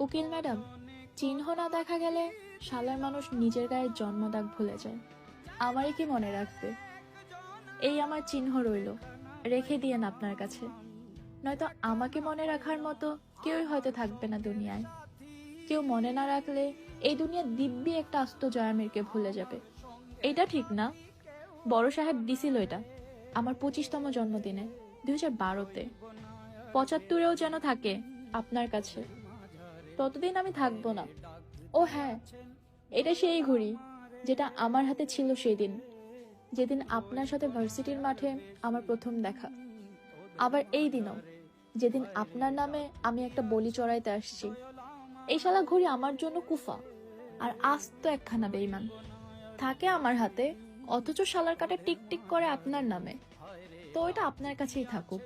উকিল ম্যাডাম, চিহ্ন না দেখা গেলে শালার মানুষ নিজের গায়ের জন্মদাগ ভুলে যায়। আমারই কি মনে রাখবে? এই আমার চিহ্ন রইল, রেখে দিয়েন আপনার কাছে। নয়তো আমাকে মনে রাখার মতো কেউই হয়তো থাকবে না দুনিয়ায়। কেউ মনে না রাখলে এই দুনিয়া দিব্যি একটা আস্ত জয়ামিরকে ভুলে যাবে। এটা ঠিক না? বড় সাহেব দিছিল এটা আমার 25তম জন্মদিনে, 2012-তে। 75-এও যেন থাকে আপনার কাছে। ততদিন আমি থাকবো না। ও হ্যাঁ, এটা সেই ঘড়ি যেটা আমার হাতে ছিল সেই দিন, যেদিন আপনার সাথে ভার্সিটির মাঠে আমার প্রথম দেখা। আবার এই দিনও, যেদিন আপনার নামে আমি একটা বলি চড়াইতে আসছি। এই শালা ঘড়ি আমার জন্য কুফা, আর আস্ত একখানা বেইমান। থাকে আমার হাতে, অথচ শালার কাটা টিক টিক করে আপনার নামে। তো এটা আপনার কাছেই থাকুক।